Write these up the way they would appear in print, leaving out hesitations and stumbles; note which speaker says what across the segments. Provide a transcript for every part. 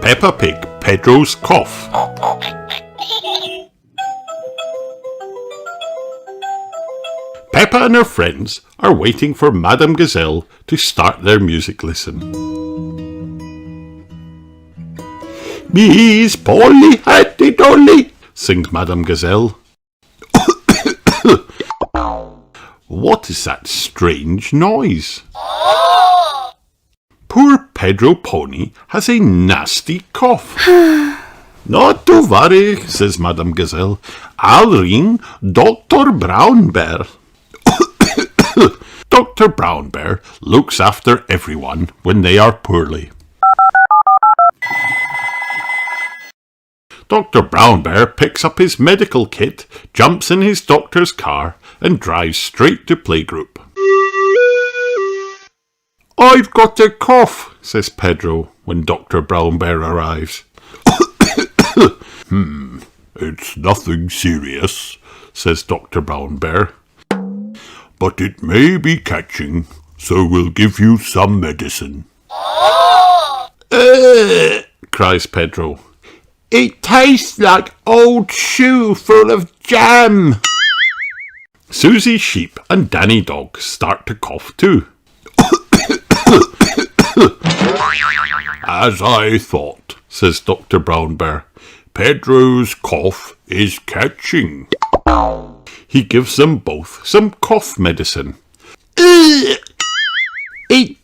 Speaker 1: Peppa Pig Pedro's Cough. Peppa and her friends are waiting for Madame Gazelle to start their music lesson. Miss Polly Hatty Dolly, sings Madame Gazelle. What is that strange noise? Poor Pedro Pony has a nasty cough. Not to worry, says Madame Gazelle. I'll ring Dr. Brownbear. Dr. Brownbear looks after everyone when they are poorly. Dr. Brownbear picks up his medical kit, jumps in his doctor's car, and drives straight to playgroup. I've got a cough, says Pedro when Dr. Brownbear arrives. It's nothing serious, says Dr. Brownbear. But it may be catching, so we'll give you some medicine. Cries Pedro. It tastes like old shoe full of jam. Susie Sheep and Danny Dog start to cough too. As I thought, says Dr. Brownbear, Pedro's cough is catching. He gives them both some cough medicine. It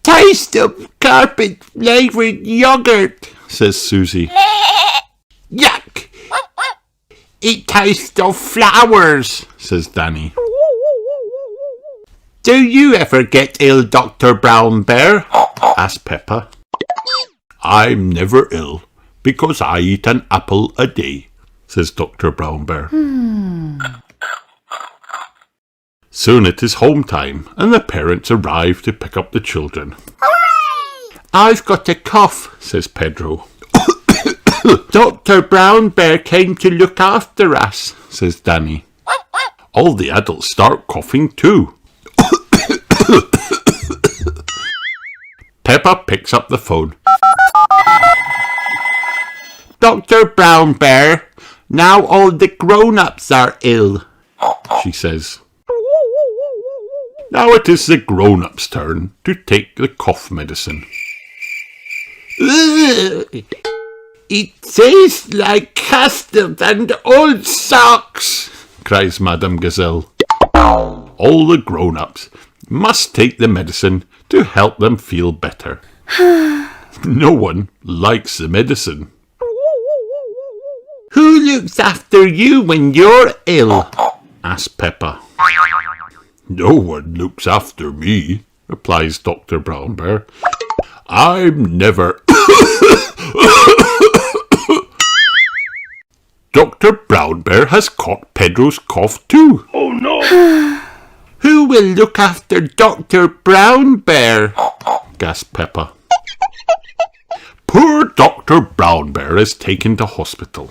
Speaker 1: tastes of carpet flavoured yogurt, says Susie. Yuck! It tastes of flowers, says Danny. Do you ever get ill, Dr. Brownbear? Asked Peppa. I'm never ill, because I eat an apple a day, says Dr. Brownbear. Soon it is home time, and the parents arrive to pick up the children. I've got a cough, says Pedro. Dr. Brownbear came to look after us, says Danny. All the adults start coughing too. Peppa picks up the phone. Dr. Brownbear, now all the grown-ups are ill, she says. Now it is the grown-ups' turn to take the cough medicine. It tastes like custard and old socks, cries Madame Gazelle. All the grown-ups must take the medicine to help them feel better. No one likes the medicine. Who looks after you when you're ill? Asked Peppa. No one looks after me, replies Dr. Brownbear. I'm never... Dr. Brownbear has caught Pedro's cough too. Oh no! Who will look after Dr. Brownbear? Gasped Peppa. Poor Dr. Brownbear is taken to hospital.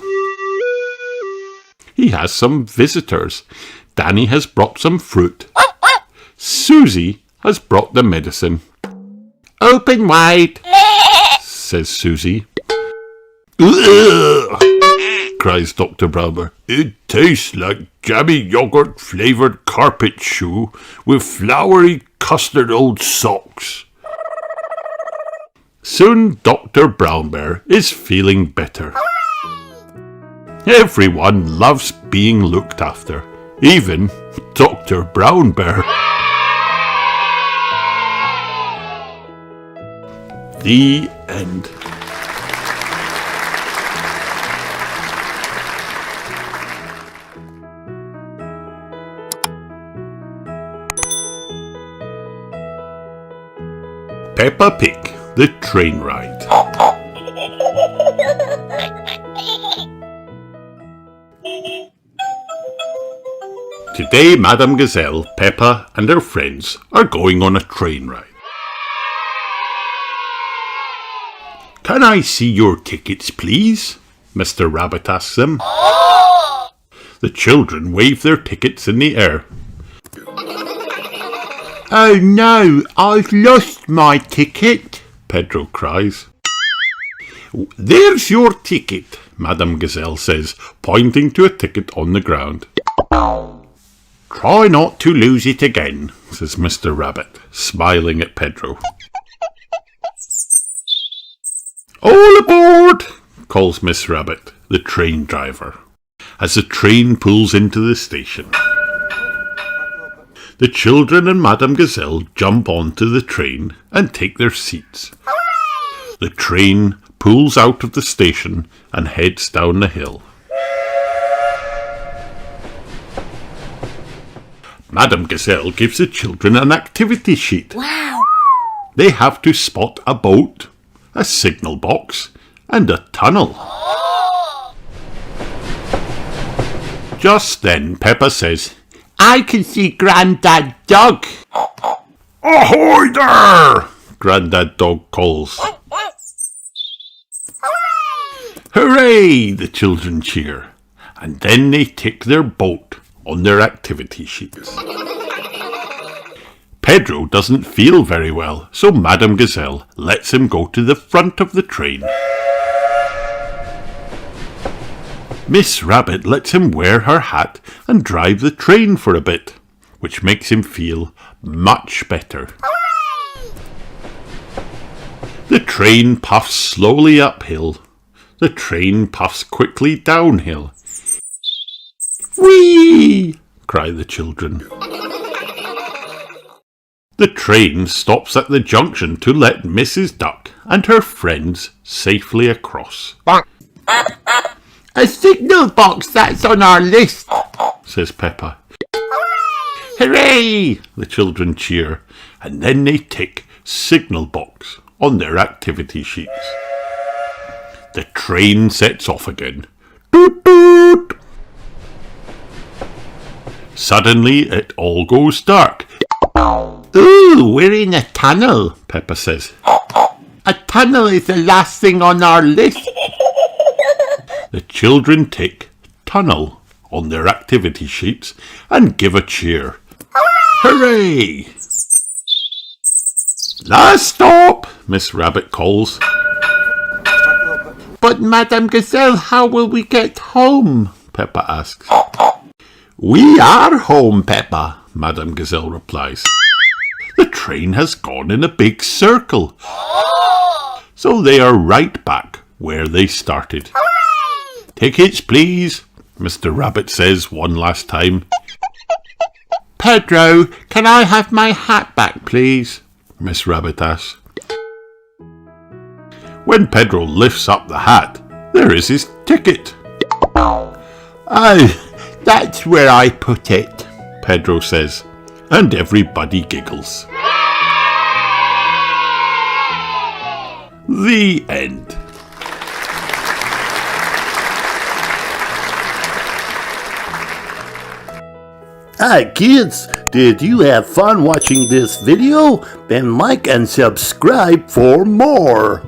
Speaker 1: He has some visitors. Danny has brought some fruit. Susie has brought the medicine. Open wide, says Susie. Ugh! Cries Dr. Brownbear. It tastes like jammy yogurt flavoured carpet shoe with floury custard old socks. Soon Dr. Brownbear is feeling better. Everyone loves being looked after, even Dr. Brownbear. The end. Peppa Pig, the train ride. Today, Madame Gazelle, Peppa and her friends are going on a train ride. Can I see your tickets, please? Mr. Rabbit asks them. The children wave their tickets in the air. Oh no, I've lost my ticket, Pedro cries. There's your ticket, Madame Gazelle says, pointing to a ticket on the ground. Try not to lose it again, says Mr. Rabbit, smiling at Pedro. All aboard, calls Miss Rabbit, the train driver, as the train pulls into the station. The children and Madame Gazelle jump onto the train and take their seats. The train pulls out of the station and heads down the hill. Madame Gazelle gives the children an activity sheet.
Speaker 2: Wow!
Speaker 1: They have to spot a boat, a signal box, and a tunnel. Just then, Peppa says, I can see Grandad Dog. Ahoy there! Grandad Dog calls. Hooray! The children cheer, and then they tick their boat on their activity sheets. Pedro doesn't feel very well, so Madame Gazelle lets him go to the front of the train. Miss Rabbit lets him wear her hat and drive the train for a bit, which makes him feel much better. The train puffs slowly uphill. The train puffs quickly downhill. Whee! Cry the children. The train stops at the junction to let Mrs. Duck and her friends safely across. A signal box, that's on our list, says Peppa. Hooray! The children cheer, and then they tick signal box on their activity sheets. The train sets off again. Toot toot! Suddenly it all goes dark. Ooh, we're in a tunnel, Peppa says. A tunnel is the last thing on our list. The children tick tunnel on their activity sheets and give a cheer. Hooray! Last stop, Miss Rabbit calls. But Madame Gazelle, how will we get home? Peppa asks. We are home, Peppa, Madame Gazelle replies. The train has gone in a big circle. So they are right back where they started. Tickets, please, Mr. Rabbit says one last time. Pedro, can I have my hat back, please? Miss Rabbit asks. When Pedro lifts up the hat, there is his ticket. Oh, that's where I put it, Pedro says, and everybody giggles. The end.
Speaker 3: Hi kids, did you have fun watching this video? Then like and subscribe for more.